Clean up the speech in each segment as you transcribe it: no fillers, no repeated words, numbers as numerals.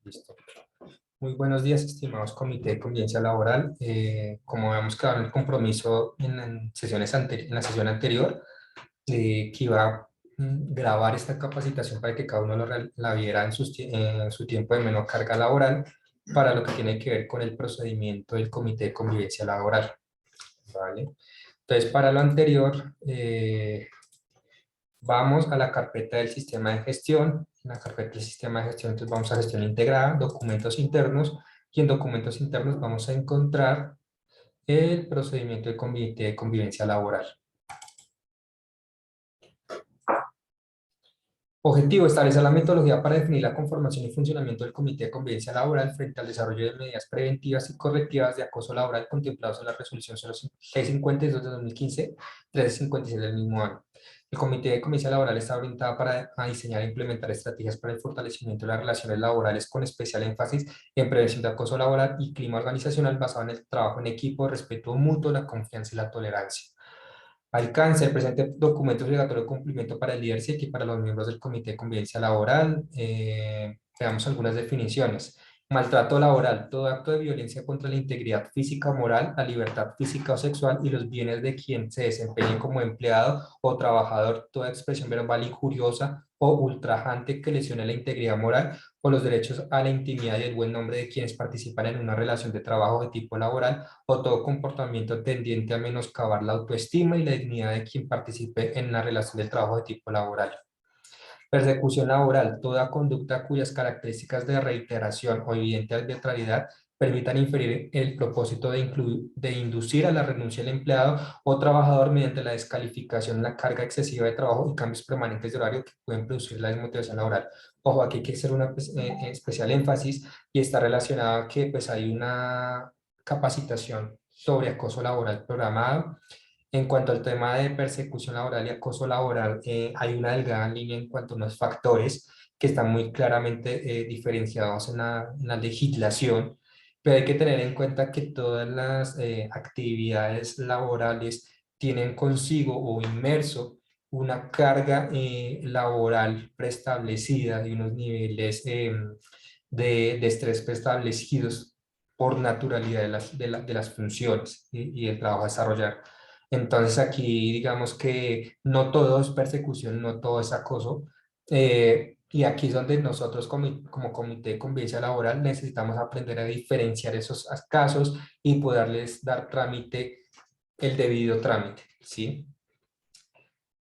Listo. Muy buenos días, estimados Comité de Convivencia Laboral. Como habíamos quedado en el compromiso en la sesión anterior, que iba a grabar esta capacitación para que cada uno la viera en su tiempo de menor carga laboral para lo que tiene que ver con el procedimiento del Comité de Convivencia Laboral. ¿Vale? Entonces, para lo anterior, vamos a la carpeta del sistema de gestión. En la carpeta del sistema de gestión, entonces vamos a gestión integrada, documentos internos, y en documentos internos vamos a encontrar el procedimiento de convivencia laboral. Objetivo: establecer la metodología para definir la conformación y funcionamiento del Comité de Convivencia Laboral frente al desarrollo de medidas preventivas y correctivas de acoso laboral contemplados en la resolución 652 de 2015, 356 del mismo año. El Comité de Convivencia Laboral está orientado a diseñar e implementar estrategias para el fortalecimiento de las relaciones laborales con especial énfasis en prevención de acoso laboral y clima organizacional basado en el trabajo en equipo, respeto mutuo, la confianza y la tolerancia. Alcance: el presente documento es obligatorio de cumplimiento para el líder SIC y para los miembros del Comité de Convivencia Laboral. Veamos algunas definiciones. Maltrato laboral: todo acto de violencia contra la integridad física o moral, la libertad física o sexual y los bienes de quien se desempeñe como empleado o trabajador, toda expresión verbal injuriosa o ultrajante que lesione la integridad moral o los derechos a la intimidad y el buen nombre de quienes participan en una relación de trabajo de tipo laboral, o todo comportamiento tendiente a menoscabar la autoestima y la dignidad de quien participe en la relación de trabajo de tipo laboral. Persecución laboral: toda conducta cuyas características de reiteración o evidente arbitrariedad permitan inferir el propósito de inducir a la renuncia del empleado o trabajador mediante la descalificación, la carga excesiva de trabajo y cambios permanentes de horario que pueden producir la desmotivación laboral. Ojo, aquí hay que hacer una especial énfasis, y está relacionado a que pues, hay una capacitación sobre acoso laboral programada. En cuanto al tema de persecución laboral y acoso laboral, hay una delgada línea en cuanto a unos factores que están muy claramente diferenciados en la legislación, pero hay que tener en cuenta que todas las actividades laborales tienen consigo o inmerso una carga laboral preestablecida y unos niveles de estrés preestablecidos por naturalidad de las funciones y el trabajo a desarrollar. Entonces aquí digamos que no todo es persecución, no todo es acoso, y aquí es donde nosotros como Comité de Convivencia Laboral necesitamos aprender a diferenciar esos casos y poderles dar trámite, el debido trámite, ¿sí?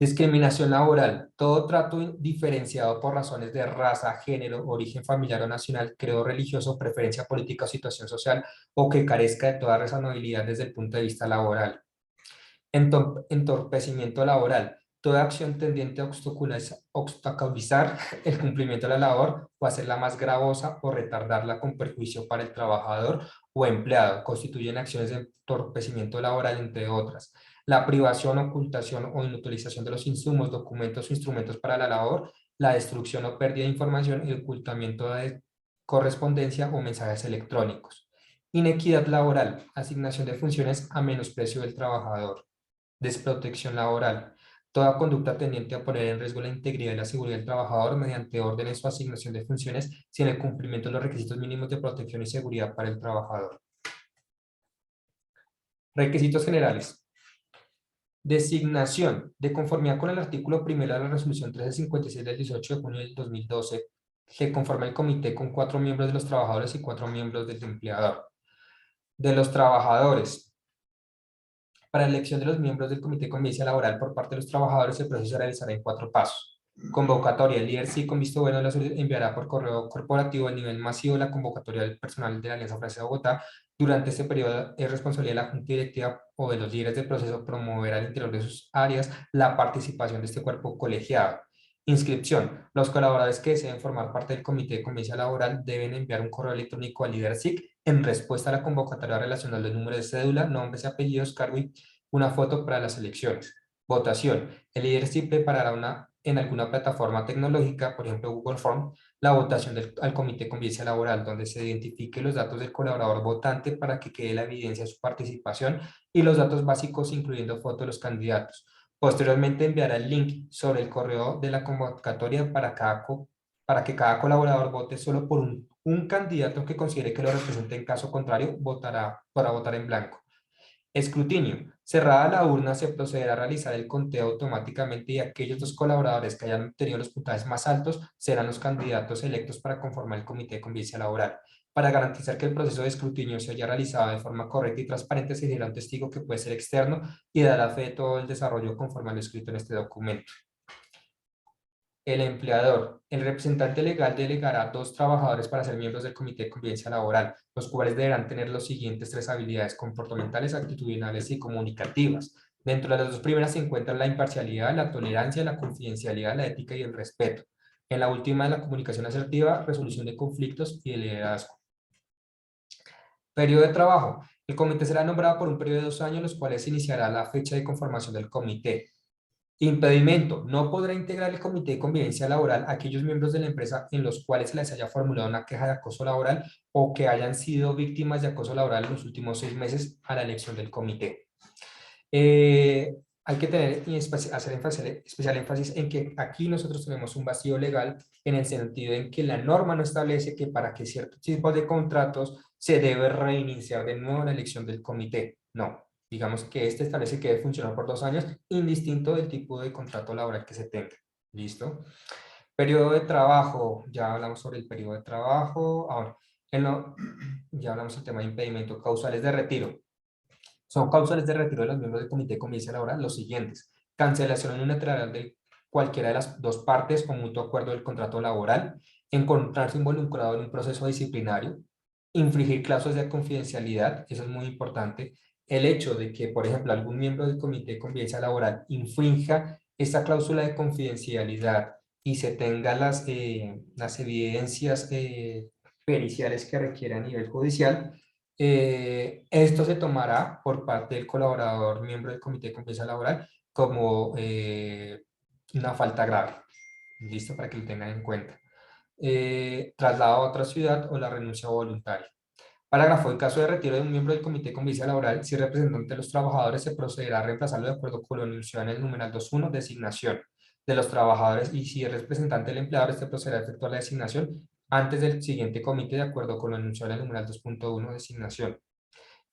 Discriminación laboral: todo trato diferenciado por razones de raza, género, origen familiar o nacional, credo religioso, preferencia política o situación social, o que carezca de toda razonabilidad desde el punto de vista laboral. Entorpecimiento laboral: toda acción tendiente a obstaculizar el cumplimiento de la labor o hacerla más gravosa o retardarla con perjuicio para el trabajador o empleado, constituyen acciones de entorpecimiento laboral, entre otras. La privación, ocultación o inutilización de los insumos, documentos o instrumentos para la labor, la destrucción o pérdida de información, el ocultamiento de correspondencia o mensajes electrónicos. Inequidad laboral: asignación de funciones a menosprecio del trabajador. Desprotección laboral: toda conducta tendiente a poner en riesgo la integridad y la seguridad del trabajador mediante órdenes o asignación de funciones sin el cumplimiento de los requisitos mínimos de protección y seguridad para el trabajador. Requisitos generales. Designación: de conformidad con el artículo primero de la resolución 1356 del 18 de junio del 2012, que conforma el comité con 4 miembros de los trabajadores y 4 miembros del empleador. De los trabajadores: para la elección de los miembros del Comité de Convivencia Laboral por parte de los trabajadores, el proceso se realizará en 4 pasos. Convocatoria: el líder sí, con visto bueno de la solicitud, enviará por correo corporativo a nivel masivo la convocatoria del personal de la Alianza Francesa de Bogotá. Durante este periodo es responsabilidad de la Junta Directiva o de los líderes del proceso promover al interior de sus áreas la participación de este cuerpo colegiado. Inscripción: los colaboradores que deseen formar parte del Comité de Convivencia Laboral deben enviar un correo electrónico al líder SIC en respuesta a la convocatoria relacionada al número de cédula, nombres y apellidos, cargo y una foto para las elecciones. Votación: el líder SIC preparará en alguna plataforma tecnológica, por ejemplo Google Form, la votación al Comité de Convivencia Laboral, donde se identifique los datos del colaborador votante para que quede la evidencia de su participación y los datos básicos, incluyendo fotos de los candidatos. Posteriormente enviará el link sobre el correo de la convocatoria para para que cada colaborador vote solo por un candidato que considere que lo represente. En caso contrario, para votar en blanco. Escrutinio. Cerrada la urna, se procederá a realizar el conteo automáticamente y aquellos dos colaboradores que hayan obtenido los puntajes más altos serán los candidatos electos para conformar el Comité de Convivencia Laboral. Para garantizar que el proceso de escrutinio se haya realizado de forma correcta y transparente, se elegirá un testigo que puede ser externo y dará fe de todo el desarrollo conforme a lo escrito en este documento. El empleador. El representante legal delegará dos trabajadores para ser miembros del Comité de Convivencia Laboral, los cuales deberán tener los siguientes tres habilidades: comportamentales, actitudinales y comunicativas. Dentro de las dos primeras se encuentran la imparcialidad, la tolerancia, la confidencialidad, la ética y el respeto. En la última, la comunicación asertiva, resolución de conflictos y el liderazgo. Periodo de trabajo. El comité será nombrado por un periodo de 2 años, los cuales iniciará la fecha de conformación del comité. Impedimento. No podrá integrar el Comité de Convivencia Laboral aquellos miembros de la empresa en los cuales se les haya formulado una queja de acoso laboral o que hayan sido víctimas de acoso laboral en los últimos 6 meses a la elección del comité. Hay que tener hacer especial énfasis en que aquí nosotros tenemos un vacío legal en el sentido en que la norma no establece que para que ciertos tipos de contratos se debe reiniciar de nuevo la elección del comité. No, digamos que este establece que debe funcionar por 2 años, indistinto del tipo de contrato laboral que se tenga. ¿Listo? Periodo de trabajo, ya hablamos sobre el periodo de trabajo. Ahora, ya hablamos del tema de impedimento. Causales de retiro. Son causales de retiro de los miembros del Comité de Convivencia Laboral los siguientes: cancelación unilateral de cualquiera de las dos partes o mutuo acuerdo del contrato laboral, encontrarse involucrado en un proceso disciplinario, infringir cláusulas de confidencialidad, eso es muy importante. El hecho de que, por ejemplo, algún miembro del Comité de Convivencia Laboral infrinja esta cláusula de confidencialidad y se tengan las evidencias periciales que requiere a nivel judicial, esto se tomará por parte del colaborador miembro del Comité de Convivencia Laboral como una falta grave. Listo, para que lo tengan en cuenta. Traslado a otra ciudad o la renuncia voluntaria. Parágrafo. En caso de retiro de un miembro del Comité de Convivencia Laboral, si representante de los trabajadores, se procederá a reemplazarlo de acuerdo con lo anunciado en el numeral 2.1, designación de los trabajadores, y si es representante del empleador, se procederá a efectuar la designación antes del siguiente comité de acuerdo con lo anunciado en el numeral 2.1, designación.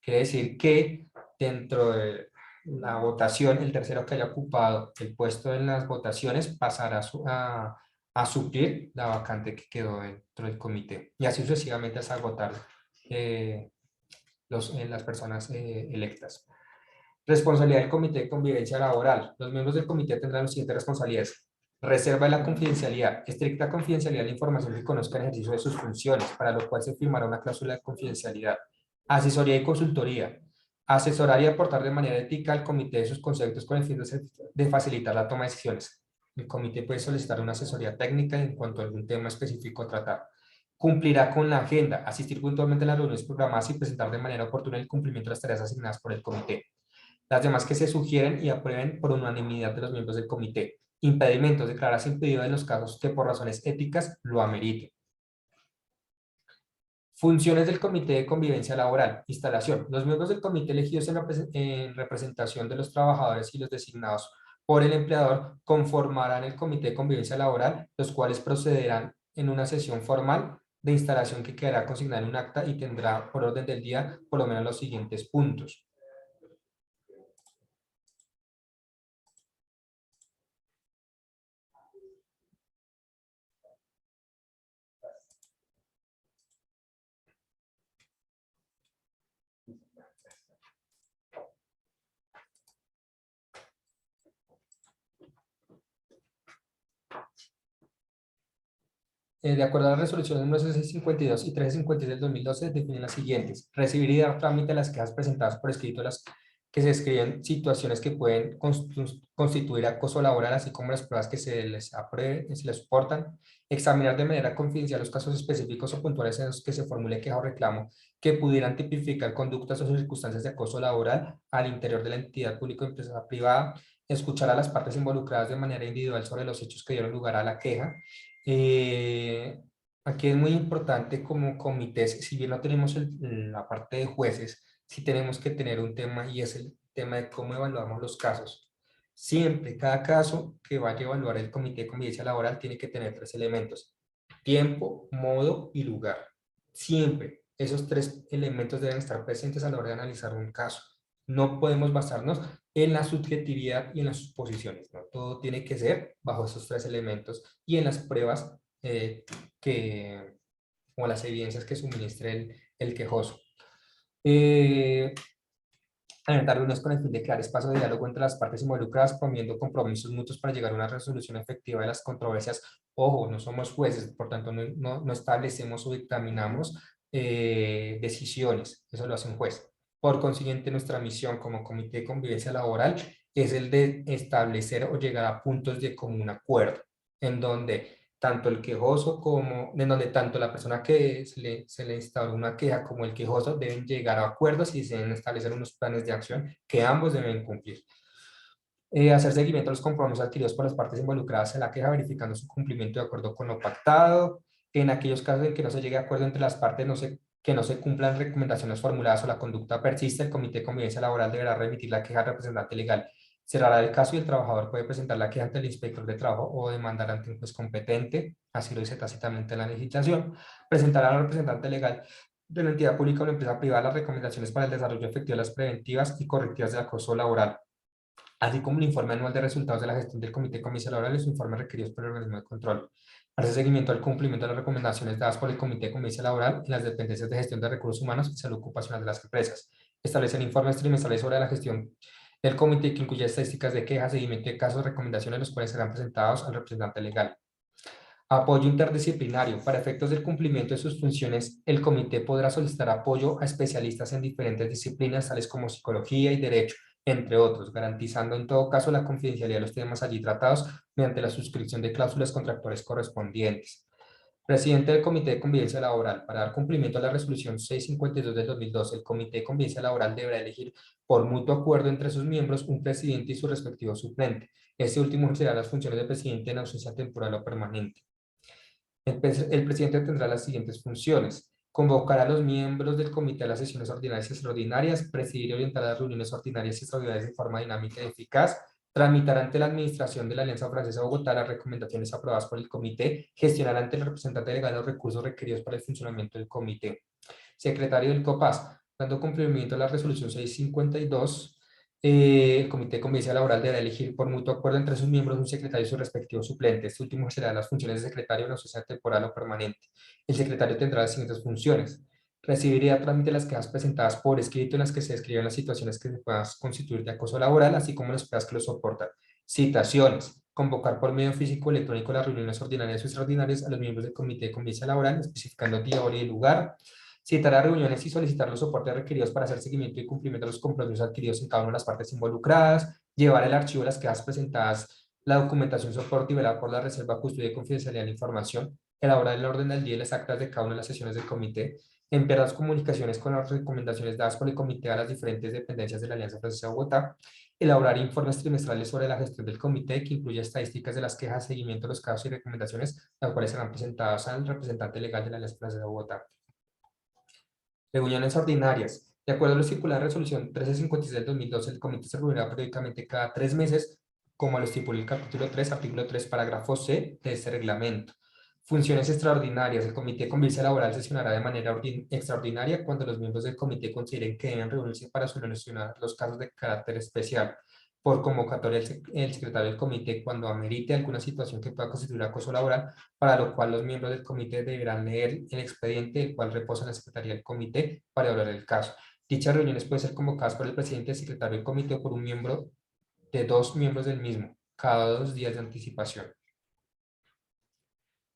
Quiere decir que dentro de la votación, el tercero que haya ocupado el puesto en las votaciones pasará a suplir la vacante que quedó dentro del comité, y así sucesivamente hasta agotar eh, las personas electas. Responsabilidad del Comité de Convivencia Laboral. Los miembros del comité tendrán las siguientes responsabilidades: reserva de la confidencialidad, estricta confidencialidad de la información que conozca el ejercicio de sus funciones, para lo cual se firmará una cláusula de confidencialidad. Asesoría y consultoría. Asesorar y aportar de manera ética al comité de sus conceptos con el fin de facilitar la toma de decisiones. El comité puede solicitar una asesoría técnica en cuanto a algún tema específico a tratar. Cumplirá con la agenda, asistir puntualmente a las reuniones programadas y presentar de manera oportuna el cumplimiento de las tareas asignadas por el comité. Las demás que se sugieren y aprueben por unanimidad de los miembros del comité. Impedimentos: declararse impedido en los casos que por razones éticas lo ameriten. Funciones del Comité de Convivencia Laboral. Instalación. Los miembros del comité elegidos en representación de los trabajadores y los designados por el empleador conformarán el Comité de Convivencia Laboral, los cuales procederán en una sesión formal de instalación que quedará consignada en un acta y tendrá por orden del día por lo menos los siguientes puntos. De acuerdo a las resoluciones número 652 y 356 del 2012, definen las siguientes: recibir y dar trámite a las quejas presentadas por escrito, las que se escriben situaciones que pueden constituir acoso laboral, así como las pruebas que se les aprueben, se les soportan; examinar de manera confidencial los casos específicos o puntuales en los que se formule queja o reclamo que pudieran tipificar conductas o circunstancias de acoso laboral al interior de la entidad pública o empresa privada; escuchar a las partes involucradas de manera individual sobre los hechos que dieron lugar a la queja. Aquí es muy importante como comités, si bien no tenemos la parte de jueces, sí tenemos que tener un tema, y es el tema de cómo evaluamos los casos. Siempre, cada caso que vaya a evaluar el Comité de Convivencia Laboral tiene que tener 3 elementos: tiempo, modo y lugar. Siempre esos tres elementos deben estar presentes a la hora de analizar un caso. No podemos basarnos en la subjetividad y en las suposiciones, ¿no? Todo tiene que ser bajo esos tres elementos y en las pruebas que, o las evidencias que suministre el quejoso. Eh, Alentar reuniones con el fin de crear espacio de diálogo entre las partes involucradas, promoviendo compromisos mutuos para llegar a una resolución efectiva de las controversias. Ojo, no somos jueces, por tanto no establecemos o dictaminamos decisiones, eso lo hace un juez. Por consiguiente, nuestra misión como Comité de Convivencia Laboral es el de establecer o llegar a puntos de común acuerdo, en donde tanto el quejoso como, en donde tanto la persona que se le instauró una queja como el quejoso deben llegar a acuerdos y se deben establecer unos planes de acción que ambos deben cumplir. Hacer seguimiento a los compromisos adquiridos por las partes involucradas en la queja, verificando su cumplimiento de acuerdo con lo pactado. En aquellos casos en que no se llegue a acuerdo entre las partes, que no se cumplan recomendaciones formuladas o la conducta persiste, el Comité de Convivencia Laboral deberá remitir la queja al representante legal. Cerrará el caso y el trabajador puede presentar la queja ante el inspector de trabajo o demandar ante un juez competente, así lo dice tácitamente la legislación. Presentará al representante legal de la entidad pública o la empresa privada las recomendaciones para el desarrollo efectivo de las preventivas y correctivas de acoso laboral, así como el informe anual de resultados de la gestión del Comité de Convivencia Laboral y los informes requeridos por el organismo de control. Hace seguimiento al cumplimiento de las recomendaciones dadas por el Comité de Convivencia Laboral en las dependencias de gestión de recursos humanos y salud ocupacional de las empresas. Establecer informes trimestrales sobre la gestión del comité que incluye estadísticas de quejas, seguimiento de casos, recomendaciones, los cuales serán presentados al representante legal. Apoyo interdisciplinario. Para efectos del cumplimiento de sus funciones, el comité podrá solicitar apoyo a especialistas en diferentes disciplinas, tales como psicología y derecho, entre otros, garantizando en todo caso la confidencialidad de los temas allí tratados mediante la suscripción de cláusulas contractuales correspondientes. Presidente del Comité de Convivencia Laboral. Para dar cumplimiento a la resolución 652 del 2012, el Comité de Convivencia Laboral deberá elegir por mutuo acuerdo entre sus miembros un presidente y su respectivo suplente. Este último ejercerá las funciones de presidente en ausencia temporal o permanente. El presidente tendrá las siguientes funciones: convocar a los miembros del comité a las sesiones ordinarias y extraordinarias, presidir y orientar las reuniones ordinarias y extraordinarias de forma dinámica y eficaz, tramitar ante la Administración de la Alianza Francesa de Bogotá las recomendaciones aprobadas por el comité, gestionar ante el representante legal los recursos requeridos para el funcionamiento del comité. Secretario del COPAS, dando cumplimiento a la resolución 652, el Comité de Convivencia Laboral deberá elegir por mutuo acuerdo entre sus miembros un secretario y su respectivo suplente. Este último será las funciones de secretario en ausencia temporal o permanente. El secretario tendrá las siguientes funciones: recibir y dar trámite las quejas presentadas por escrito en las que se describen las situaciones que se puedan constituir de acoso laboral, así como las pruebas que lo soportan. Citaciones: convocar por medio físico o electrónico las reuniones ordinarias o extraordinarias a los miembros del Comité de Convivencia Laboral, especificando día, hora y lugar. Citar a reuniones y solicitar los soportes requeridos para hacer seguimiento y cumplimiento de los compromisos adquiridos en cada una de las partes involucradas, llevar el archivo de las quejas presentadas, la documentación, soporte y velar por la reserva, custodia y confidencialidad de la información, elaborar el orden del día y las actas de cada una de las sesiones del comité, enviar las comunicaciones con las recomendaciones dadas por el comité a las diferentes dependencias de la Alianza Francesa de Bogotá, elaborar informes trimestrales sobre la gestión del comité que incluye estadísticas de las quejas, seguimiento de los casos y recomendaciones, las cuales serán presentadas al representante legal de la Alianza Francesa de Bogotá. Reuniones ordinarias. De acuerdo a lo estipulado en resolución 1356 del 2012, el comité se reunirá periódicamente cada 3 meses, como lo estipula el capítulo 3, artículo 3, parágrafo C de este reglamento. Funciones extraordinarias. El comité de convivencia laboral sesionará de manera extraordinaria cuando los miembros del comité consideren que deben reunirse para solucionar los casos de carácter especial. Por convocatoria, el secretario del comité, cuando amerite alguna situación que pueda constituir acoso laboral, para lo cual los miembros del comité deberán leer el expediente, el cual reposa en la Secretaría del Comité para evaluar el caso. Dichas reuniones pueden ser convocadas por el presidente, el secretario del comité o por un miembro de 2 miembros del mismo, cada 2 días de anticipación.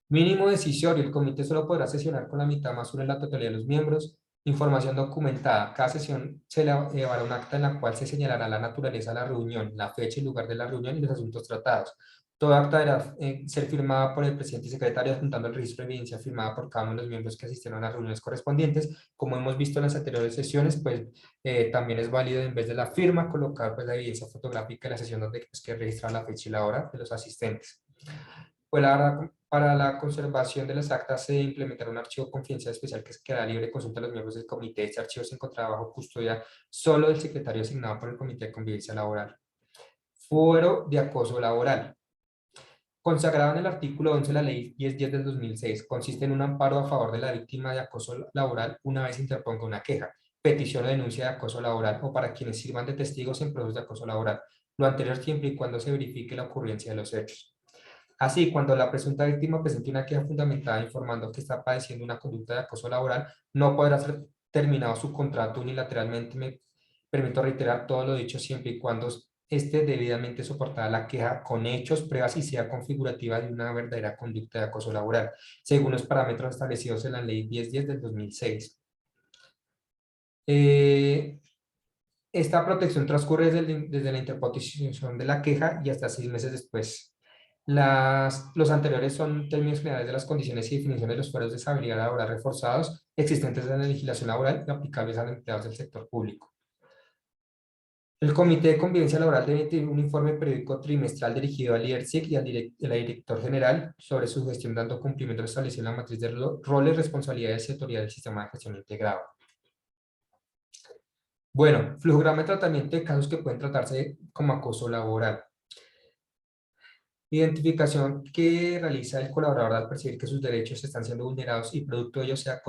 Mínimo decisorio. El comité solo podrá sesionar con la mitad más uno de la totalidad de los miembros. Información documentada. Cada sesión se llevará un acta en la cual se señalará la naturaleza de la reunión, la fecha y lugar de la reunión y los asuntos tratados. Todo acta deberá ser firmada por el presidente y secretario, adjuntando el registro de evidencia firmada por cada uno de los miembros que asistieron a las reuniones correspondientes. Como hemos visto en las anteriores sesiones, pues también es válido, en vez de la firma, colocar pues la evidencia fotográfica de la sesión donde pues, que registra la fecha y la hora de los asistentes. Pues para la conservación de las actas se implementará un archivo confidencial especial que quedará libre de consulta a los miembros del comité. Este archivo se encontrará bajo custodia solo del secretario asignado por el Comité de Convivencia Laboral. Fuero de acoso laboral. Consagrado en el artículo 11 de la Ley 1010 del 2006, consiste en un amparo a favor de la víctima de acoso laboral una vez interponga una queja, petición o denuncia de acoso laboral o para quienes sirvan de testigos en procesos de acoso laboral, lo anterior siempre y cuando se verifique la ocurrencia de los hechos. Así, cuando la presunta víctima presente una queja fundamentada informando que está padeciendo una conducta de acoso laboral, no podrá ser terminado su contrato unilateralmente. Me permito reiterar todo lo dicho siempre y cuando esté debidamente soportada la queja con hechos, pruebas y sea configurativa de una verdadera conducta de acoso laboral, según los parámetros establecidos en la Ley 1010 del 2006. Esta protección transcurre desde la interposición de la queja y hasta 6 meses después. Los anteriores son términos generales de las condiciones y definiciones de los fueros de estabilidad laboral reforzados existentes en la legislación laboral y aplicables a los empleados del sector público. El Comité de Convivencia Laboral debe emitir un informe periódico trimestral dirigido al IERCIC y al director general sobre su gestión, dando cumplimiento a lo establecido en la matriz de roles, responsabilidades y autoridades del sistema de gestión integrado. Bueno, flujograma de tratamiento de casos que pueden tratarse como acoso laboral. Identificación que realiza el colaborador al percibir que sus derechos están siendo vulnerados y producto de ello sea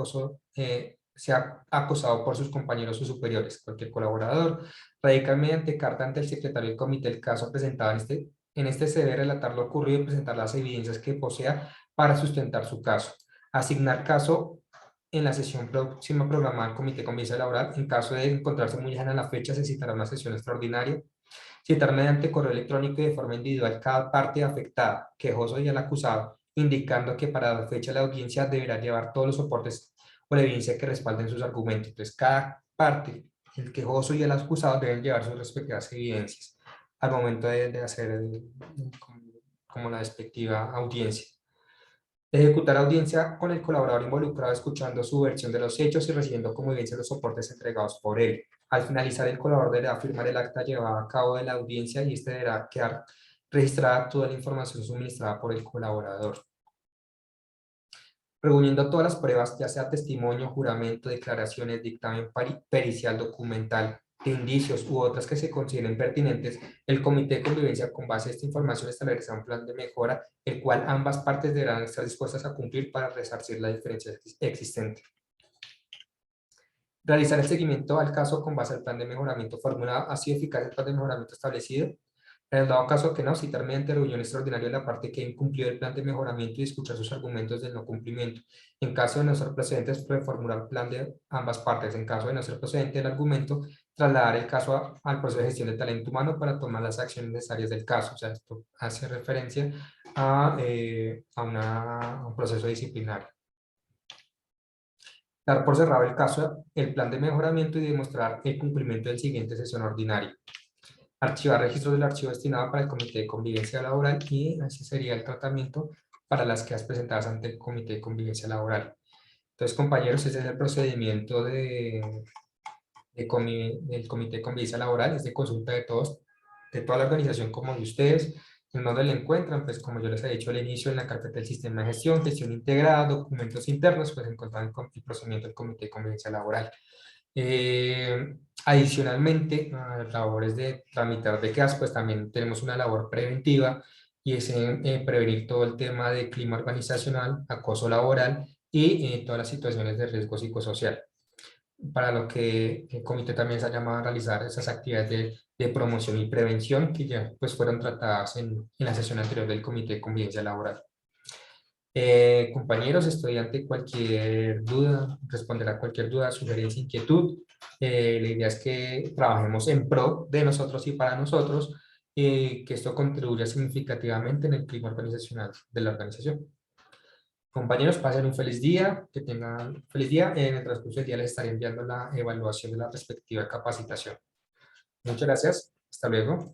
acosado por sus compañeros o superiores. Cualquier colaborador radica mediante carta ante el secretario del comité el caso presentado en este se debe relatar lo ocurrido y presentar las evidencias que posea para sustentar su caso. Asignar caso en la sesión próxima programada del comité de convivencia laboral. En caso de encontrarse muy lejana la fecha, se citará una sesión extraordinaria. Citar mediante correo electrónico y de forma individual cada parte afectada, quejoso y al acusado, indicando que para la fecha de la audiencia deberá llevar todos los soportes o la evidencia que respalden sus argumentos. Entonces, cada parte, el quejoso y el acusado deben llevar sus respectivas evidencias al momento de hacer como la respectiva audiencia. Ejecutar audiencia con el colaborador involucrado, escuchando su versión de los hechos y recibiendo como evidencia los soportes entregados por él. Al finalizar, el colaborador deberá firmar el acta llevada a cabo de la audiencia y este deberá quedar registrada toda la información suministrada por el colaborador. Reuniendo todas las pruebas, ya sea testimonio, juramento, declaraciones, dictamen pericial, documental, de indicios u otras que se consideren pertinentes, el Comité de Convivencia, con base a esta información, establecerá un plan de mejora, el cual ambas partes deberán estar dispuestas a cumplir para resarcir la diferencia existente. Realizar el seguimiento al caso con base al plan de mejoramiento formulado. ¿Ha sido eficaz el plan de mejoramiento establecido? En el dado caso que no, citar mediante reunión extraordinaria la parte que ha incumplido el plan de mejoramiento y escuchar sus argumentos del no cumplimiento. En caso de no ser procedentes, reformular el plan de ambas partes. En caso de no ser procedente el argumento, trasladar el caso al proceso de gestión de talento humano para tomar las acciones necesarias del caso. O sea, esto hace referencia a un proceso disciplinario. Dar por cerrado el caso, el plan de mejoramiento y demostrar el cumplimiento del siguiente sesión ordinaria. Archivar registros del archivo destinado para el Comité de Convivencia Laboral y ese sería el tratamiento para las quejas presentadas ante el Comité de Convivencia Laboral. Entonces, compañeros, ese es el procedimiento del Comité de Convivencia Laboral, es de consulta de todos, de toda la organización como de ustedes. ¿En dónde le encuentran? Pues como yo les he dicho al inicio, en la carpeta del sistema de gestión integrada, documentos internos, pues encuentran el procedimiento del Comité de Convivencia Laboral. Adicionalmente, a las labores de tramitar de quejas, pues también tenemos una labor preventiva y es prevenir todo el tema de clima organizacional, acoso laboral y todas las situaciones de riesgo psicosocial, para lo que el comité también se ha llamado a realizar esas actividades de promoción y prevención que ya pues fueron tratadas en la sesión anterior del Comité de Convivencia Laboral. Compañeros, estoy ante cualquier duda, responder a cualquier duda, sugerencia, inquietud. La idea es que trabajemos en pro de nosotros y para nosotros, que esto contribuya significativamente en el clima organizacional de la organización. Compañeros, pasen un feliz día, que tengan un feliz día. En el transcurso del día les estaré enviando la evaluación de la respectiva capacitación. Muchas gracias, hasta luego.